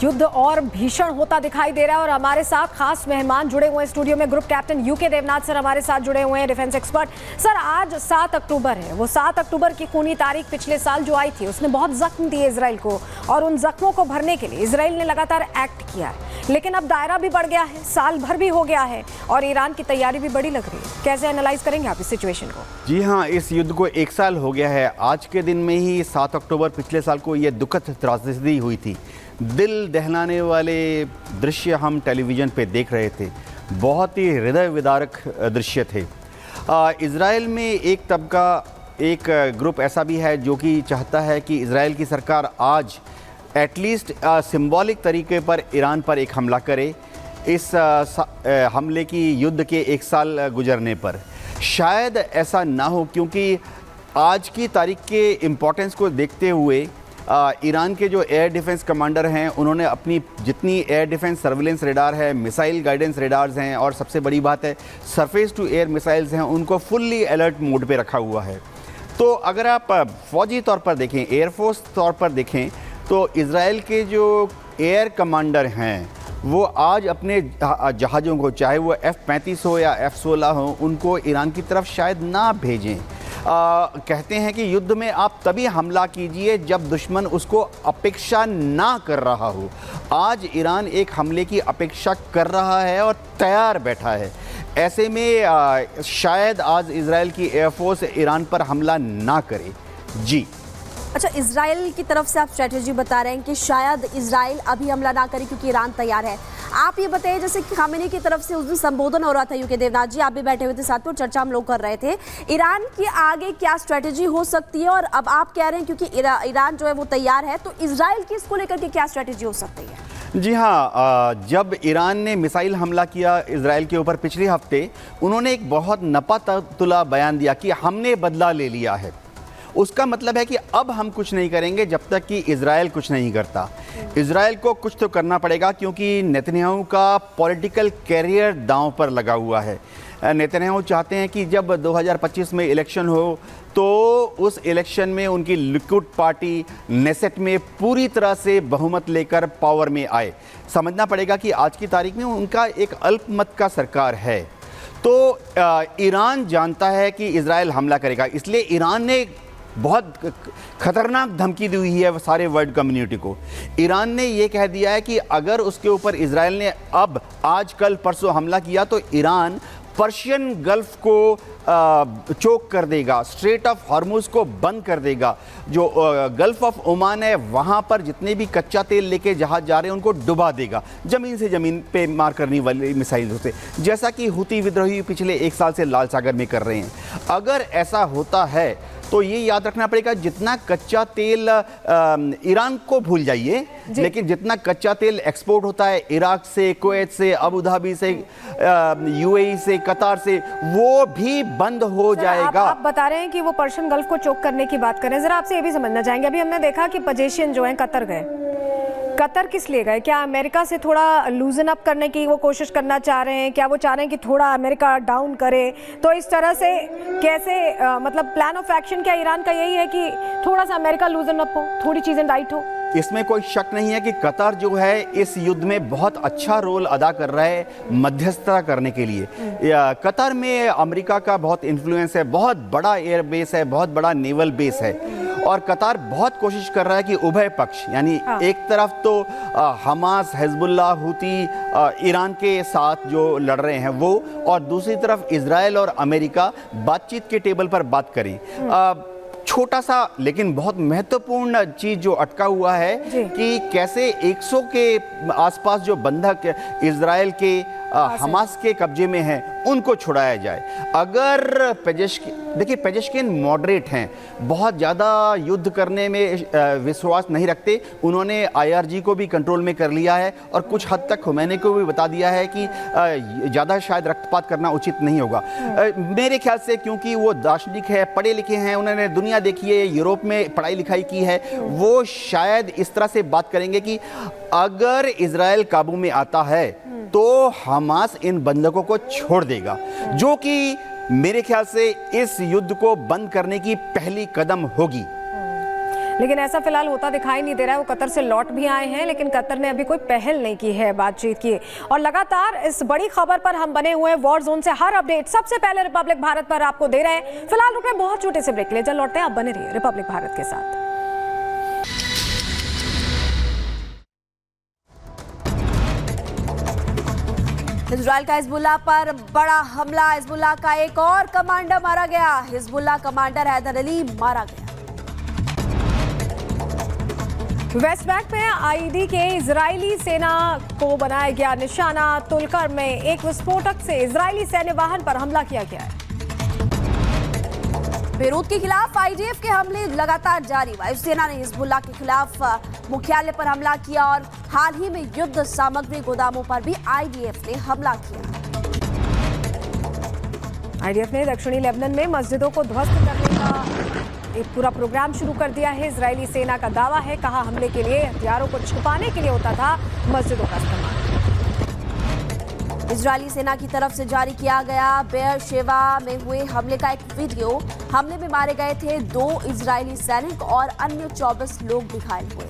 युद्ध और भीषण होता दिखाई दे रहा है और हमारे साथ खास मेहमान जुड़े हुए हैं स्टूडियो में। Group captain UK Devnath sir हमारे साथ जुड़े हुए हैं, डिफेंस एक्सपर्ट। सर, आज 7 अक्टूबर है। वो 7 अक्टूबर की खूनी तारीख पिछले साल जो आई थी उसने बहुत जख्म दिए इजराइल को, और उन जख्मों को भरने के लिए इजराइल ने लगातार एक्ट किया है। लेकिन अब दायरा भी बढ़ गया है, साल भर भी हो गया है और ईरान की तैयारी भी बड़ी लग रही है। कैसे एनालाइज करेंगे आप इस सिचुएशन को? जी हाँ, इस युद्ध को 1 साल हो गया है। आज के दिन में ही 7 अक्टूबर पिछले साल को ये दुखद त्रासदी हुई थी। दिल दहलाने वाले दृश्य हम टेलीविज़न पे देख रहे थे। बहुत ही हृदय विदारक दृश्य थे। इजराइल में एक तबका, एक ग्रुप ऐसा भी है जो कि चाहता है कि इजराइल की सरकार आज एटलीस्ट सिंबॉलिक तरीके पर ईरान पर एक हमला करे। इस हमले की युद्ध के 1 साल गुजरने पर शायद ऐसा ना हो, क्योंकि आज की तारीख के इम्पोर्टेंस को देखते हुए ईरान के जो एयर डिफेंस कमांडर हैं उन्होंने अपनी जितनी एयर डिफेंस सर्विलेंस रेडार है, मिसाइल गाइडेंस रेडार्स हैं और सबसे बड़ी बात है सरफेस टू एयर मिसाइल्स हैं, उनको फुल्ली अलर्ट मोड पे रखा हुआ है। तो अगर आप फौजी तौर पर देखें, एयरफोर्स तौर पर देखें, तो इजराइल के जो एयर कमांडर हैं वो आज अपने जहाज़ों को, चाहे वो F-35 हो या F-16 हो, उनको ईरान की तरफ शायद ना भेजें। कहते हैं कि युद्ध में आप तभी हमला कीजिए जब दुश्मन उसको अपेक्षा ना कर रहा हो। आज ईरान एक हमले की अपेक्षा कर रहा है और तैयार बैठा है। ऐसे में शायद आज इजराइल की एयरफोर्स ईरान पर हमला ना करे। जी अच्छा, इजराइल की तरफ से आप स्ट्रेटेजी बता रहे हैं कि शायद इजराइल अभी हमला ना करे क्योंकि ईरान तैयार है। आप ये बताइए, जैसे कि खामेनी की तरफ से उस दिन संबोधन हो रहा था, यूके देवनाथ जी आप भी बैठे हुए थे साथ में, चर्चा हम लोग कर रहे थे, ईरान की आगे क्या स्ट्रेटेजी हो सकती है? और अब आप कह रहे हैं क्योंकि ईरान जो है वो तैयार है, तो इजराइल की इसको लेकर के क्या स्ट्रेटेजी हो सकती है? जी हाँ, जब ईरान ने मिसाइल हमला किया इजराइल के ऊपर पिछले हफ्ते, उन्होंने एक बहुत नपा-तुला बयान दिया कि हमने बदला ले लिया है। उसका मतलब है कि अब हम कुछ नहीं करेंगे जब तक कि इजराइल कुछ नहीं करता। इजराइल को कुछ तो करना पड़ेगा, क्योंकि नेतन्याहू का पॉलिटिकल कैरियर दांव पर लगा हुआ है। नेतन्याहू चाहते हैं कि जब 2025 में इलेक्शन हो तो उस इलेक्शन में उनकी लिकुड पार्टी नेसेट में पूरी तरह से बहुमत लेकर पावर में आए। समझना पड़ेगा कि आज की तारीख में उनका एक अल्पमत का सरकार है। तो ईरान जानता है कि इजराइल हमला करेगा, इसलिए ईरान ने बहुत खतरनाक धमकी दी हुई है सारे वर्ल्ड कम्युनिटी को। ईरान ने ये कह दिया है कि अगर उसके ऊपर इजराइल ने अब आज कल परसों हमला किया तो ईरान पर्शियन गल्फ को चोक कर देगा, स्ट्रेट ऑफ हॉर्मुज को बंद कर देगा। जो गल्फ ऑफ ओमान है वहाँ पर जितने भी कच्चा तेल लेके जहाज जा रहे हैं उनको डुबा देगा, ज़मीन से ज़मीन पे मार करने वाली मिसाइलों से, जैसा कि हुती विद्रोही पिछले 1 साल से लाल सागर में कर रहे हैं। अगर ऐसा होता है तो ये याद रखना पड़ेगा, जितना कच्चा तेल ईरान को भूल जाइए, लेकिन जितना कच्चा तेल एक्सपोर्ट होता है इराक से, कुवैत से, अबू धाबी से, यूएई से, कतार से, वो भी बंद हो जाएगा। आप बता रहे हैं कि वो पर्शियन गल्फ को चोक करने की बात कर रहे हैं। जरा आपसे ये भी समझना चाहेंगे, अभी हमने देखा कि पजेशियन जो है कतर गए। कतर किस लिए गए? क्या अमेरिका से थोड़ा लूजन अप करने की वो कोशिश करना चाह रहे हैं? क्या वो चाह रहे हैं कि थोड़ा अमेरिका डाउन करे? तो इस तरह से कैसे मतलब प्लान ऑफ एक्शन क्या ईरान का यही है कि थोड़ा सा अमेरिका लूजन अप हो, थोड़ी चीजें टाइट हो? इसमें कोई शक नहीं है कि कतर जो है इस युद्ध में बहुत अच्छा रोल अदा कर रहा है मध्यस्थता करने के लिए। कतर में अमेरिका का बहुत इन्फ्लुएंस है, बहुत बड़ा एयर बेस है, बहुत बड़ा नेवल बेस है, और कतर बहुत कोशिश कर रहा है कि उभय पक्ष, यानी एक तरफ तो हमास, हिजबुल्लाह, हुती ईरान के साथ जो लड़ रहे हैं वो, और दूसरी तरफ इजराइल और अमेरिका बातचीत के टेबल पर बात करें। छोटा सा लेकिन बहुत महत्वपूर्ण चीज जो अटका हुआ है कि कैसे 100 के आसपास जो बंधक इजराइल के हमास के कब्जे में हैं उनको छुड़ाया जाए। अगर देखिए पेजेश्किन मॉडरेट हैं, बहुत ज़्यादा युद्ध करने में विश्वास नहीं रखते। उन्होंने IRG को भी कंट्रोल में कर लिया है और कुछ हद तक खुमैनी को भी बता दिया है कि ज़्यादा शायद रक्तपात करना उचित नहीं होगा। मेरे ख्याल से क्योंकि वो दार्शनिक है, पढ़े लिखे हैं, उन्होंने दुनिया देखी है, यूरोप में पढ़ाई लिखाई की है, वो शायद इस तरह से बात करेंगे कि अगर इजराइल काबू में आता है तो हमास इन बंधकों को छोड़ देगा, जो कि मेरे ख्याल से इस युद्ध को बंद करने की पहली कदम होगी। लेकिन ऐसा फिलहाल होता दिखाई नहीं दे रहा है। वो कतर से लौट भी आए हैं, लेकिन कतर ने अभी कोई पहल नहीं की है बातचीत की। और लगातार इस बड़ी खबर पर हम बने हुए हैं। वॉर जोन से हर अपडेट सबसे पहले रिपब्लिक भारत पर आपको दे रहे हैं। फिलहाल रुक रहे बहुत छोटे से ब्रेक ले, जल्द लौटते हैं। आप बने रहिए रिपब्लिक भारत के साथ। इजराइल का हिजबुल्लाह पर बड़ा हमला। हिजबुल्लाह का एक और कमांडर मारा गया। हिजबुल्लाह कमांडर हैदर अली मारा गया। वेस्ट बैंक में आईडी के इजरायली सेना को बनाया गया निशाना। तुलकर में एक विस्फोटक से इजरायली सैन्य वाहन पर हमला किया गया है। बेरूत के खिलाफ आईडीएफ के हमले लगातार जारी। वायुसेना ने हिजबुल्लाह के खिलाफ मुख्यालय पर हमला किया और हाल ही में युद्ध सामग्री गोदामों पर भी आईडीएफ ने हमला किया। आईडीएफ ने दक्षिणी लेबनान में मस्जिदों को ध्वस्त करने का एक पूरा प्रोग्राम शुरू कर दिया है। इजरायली सेना का दावा है, कहा हमले के लिए हथियारों को छुपाने के लिए होता था मस्जिदों का इस्तेमाल। इजरायली सेना की तरफ से जारी किया गया बेयर शेवा में हुए हमले का एक वीडियो। हमले में मारे गए थे 2 इजरायली सैनिक और अन्य 24 लोग भी घायल हुए।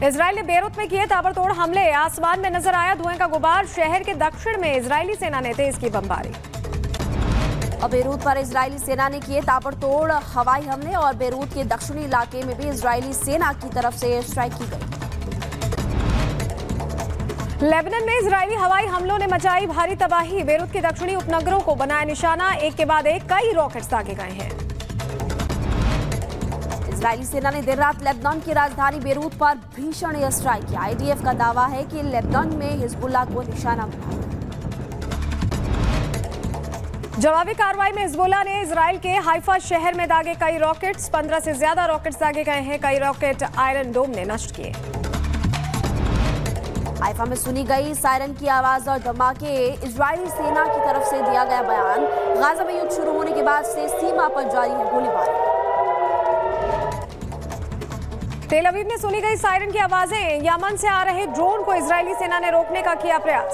इजरायल ने बेरूत में किए ताबड़तोड़ हमले। आसमान में नजर आया धुएं का गुबार। शहर के दक्षिण में इजरायली सेना ने तेज की बमबारी। और बेरूत पर इजरायली सेना ने किए ताबड़तोड़ हवाई हमले और बेरूत के दक्षिणी इलाके में भी इजरायली सेना की तरफ से एयर स्ट्राइक की गई। लेबनान में इजरायली हवाई हमलों ने मचाई भारी तबाही। बेरूत के दक्षिणी उपनगरों को बनाया निशाना। एक के बाद एक कई रॉकेट्स दागे गए हैं। इजरायली सेना ने देर रात लेबनान की राजधानी बेरूत पर भीषण एयर स्ट्राइक किया। आईडीएफ का दावा है कि लेबनान में हिजबुल्लाह को निशाना बनाया। जवाबी कार्रवाई में हिजबुल्लाह ने इजरायल के हाइफा शहर में दागे कई रॉकेट्स। 15 से ज्यादा रॉकेट्स दागे गए हैं। कई रॉकेट आयरन डोम ने नष्ट किए। हाइफा में सुनी गई सायरन की आवाज और धमाके। इजरायली सेना की तरफ से दिया गया बयान। गाजा में युद्ध शुरू होने के बाद से सीमा पर जारी है गोलीबारी। तेल अवीव में सुनी गई सायरन की आवाजें। यमन से आ रहे ड्रोन को इजरायली सेना ने रोकने का किया प्रयास।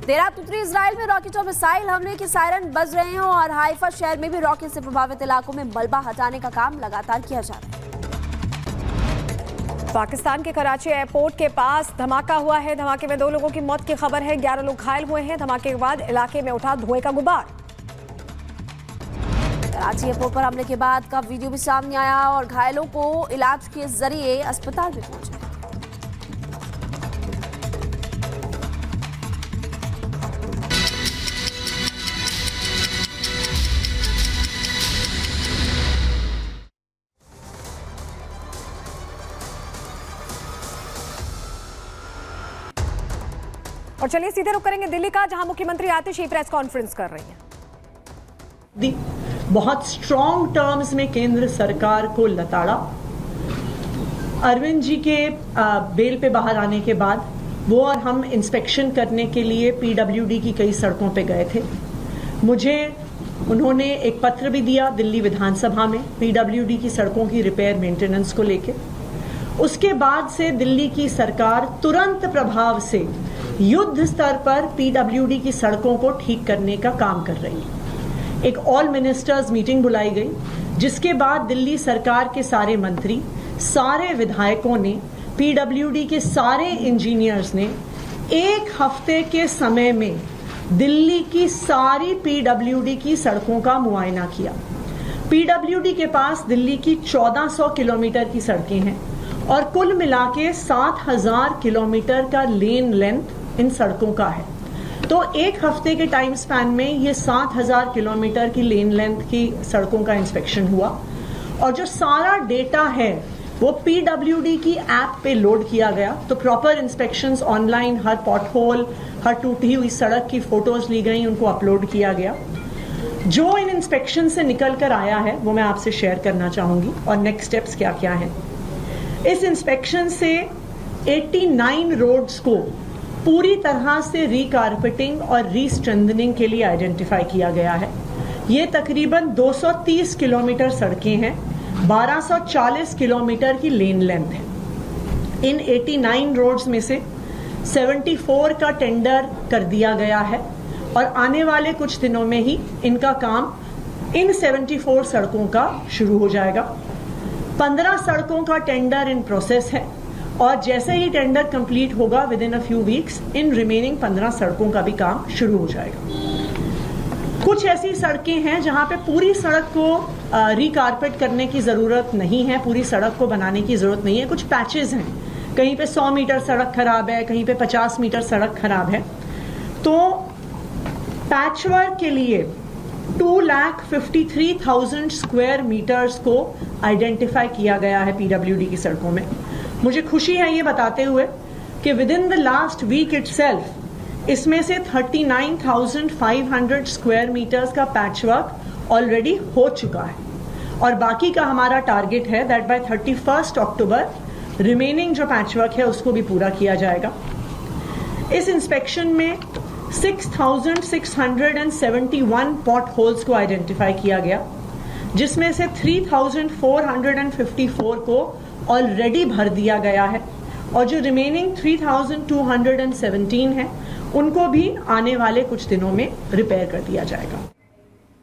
देर रात उत्तरी इजराइल में रॉकेट और मिसाइल हमले के सायरन बज रहे हैं और हाइफा शहर में भी रॉकेट से प्रभावित इलाकों में मलबा हटाने का काम लगातार किया जा रहा है। पाकिस्तान के कराची एयरपोर्ट के पास धमाका हुआ है। धमाके में 2 लोगों की मौत की खबर है। 11 लोग घायल हुए हैं। धमाके के बाद इलाके में उठा धुएं का गुबार। कराची एयरपोर्ट पर हमले के बाद का वीडियो भी सामने आया और घायलों को इलाज के जरिए अस्पताल में पहुंचा। और चलिए सीधे रुक करेंगे दिल्ली का, जहां मुख्यमंत्री आतिशी प्रेस कॉन्फ्रेंस कर रही हैं। बहुत स्ट्रॉन्ग टर्म्स में केंद्र सरकार को लताड़ा। अरविंद जी के बेल पे बाहर आने के बाद वो और हम इंस्पेक्शन करने के लिए पीडब्ल्यूडी की कई सड़कों पे गए थे। मुझे उन्होंने एक पत्र भी दिया दिल्ली विधानसभा में पीडब्ल्यूडी की सड़कों की रिपेयर मेंटेनेंस को लेके। उसके बाद से दिल्ली की सरकार तुरंत प्रभाव से युद्ध स्तर पर पीडब्ल्यूडी की सड़कों को ठीक करने का काम कर रही है। एक ऑल मिनिस्टर्स मीटिंग बुलाई गई, जिसके बाद दिल्ली सरकार के सारे मंत्री, सारे विधायकों ने, पीडब्ल्यूडी के सारे इंजीनियर्स ने 1 हफ्ते के समय में दिल्ली की सारी पीडब्ल्यूडी की सड़कों का मुआयना किया। पीडब्ल्यूडी के पास दिल्ली की 1400 किलोमीटर की सड़कें हैं और कुल मिला के 7000 किलोमीटर का लेन लेंथ इन सड़कों का है। तो 1 हफ्ते के टाइम स्पैन में ये 7000 किलोमीटर की लेन लेंथ की सड़कों का इंस्पेक्शन हुआ और जो सारा डेटा है वो पीडब्ल्यूडी की ऐप पे लोड किया गया। तो प्रॉपर इंस्पेक्शंस ऑनलाइन, हर पॉटहोल, हर टूटी हुई सड़क की फोटोज ली गई, उनको अपलोड किया गया। जो इन इंस्पेक्शन से निकल कर आया है वो मैं आपसे शेयर करना चाहूंगी और नेक्स्ट स्टेप्स क्या क्या हैं। इस इंस्पेक्शन से 89 रोड्स को पूरी तरह से रीकारपेटिंग और रीस्ट्रेंथनिंग के लिए आइडेंटिफाई किया गया है। ये तकरीबन 230 किलोमीटर सड़कें हैं, 1240 किलोमीटर की लेन लेंथ है। इन 89 रोड्स में से 74 का टेंडर कर दिया गया है और आने वाले कुछ दिनों में ही इनका काम इन 74 सड़कों का शुरू हो जाएगा। 15 सड़कों का टेंडर इन प्रोसेस है और जैसे ही टेंडर कंप्लीट होगा with in a few weeks in remaining 15 सड़कों का भी काम शुरू हो जाएगा। कुछ ऐसी सड़कें हैं जहां पे पूरी सड़क को रिकारपेट करने की जरूरत नहीं है, पूरी सड़क को बनाने की जरूरत नहीं है। कुछ पैचेस हैं, कहीं पे 100 मीटर सड़क खराब है, कहीं पे 50 मीटर सड़क खराब है। तो पैचवर्क के लिए 2,53,000 स्क्वायर मीटर्स को आइडेंटिफाई किया गया है पीडब्ल्यूडी की सड़कों में। मुझे खुशी है ये बताते हुए कि with in the last week itself इसमें से 39,500 स्क्वायर मीटर्स का पैचवर्क ऑलरेडी हो चुका है और बाकी का हमारा टारगेट है दैट बाय 31 अक्टूबर रिमेनिंग जो पैचवर्क है उसको भी पूरा किया जाएगा। इस इंस्पेक्शन में 6,671 पॉट होल्स को आइडेंटिफाई किया गया, जिसमें से 3,454 को ऑलरेडी भर दिया गया है और जो रिमेनिंग 3,217 है उनको भी आने वाले कुछ दिनों में रिपेयर कर दिया जाएगा।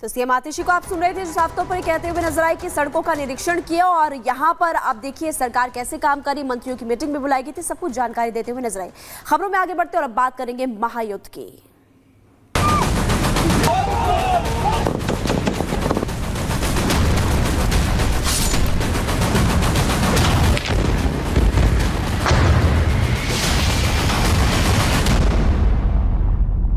तो सीएम आतिशी को आप सुन रहे थे, जो साफ तौर पर कहते हुए नजर आए कि सड़कों का निरीक्षण किया और यहाँ पर आप देखिए सरकार कैसे काम करी, मंत्रियों की मीटिंग में बुलाई गई थी, सब कुछ जानकारी देते हुए नजर आई। खबरों में आगे बढ़ते और अब बात करेंगे महायुद्ध की।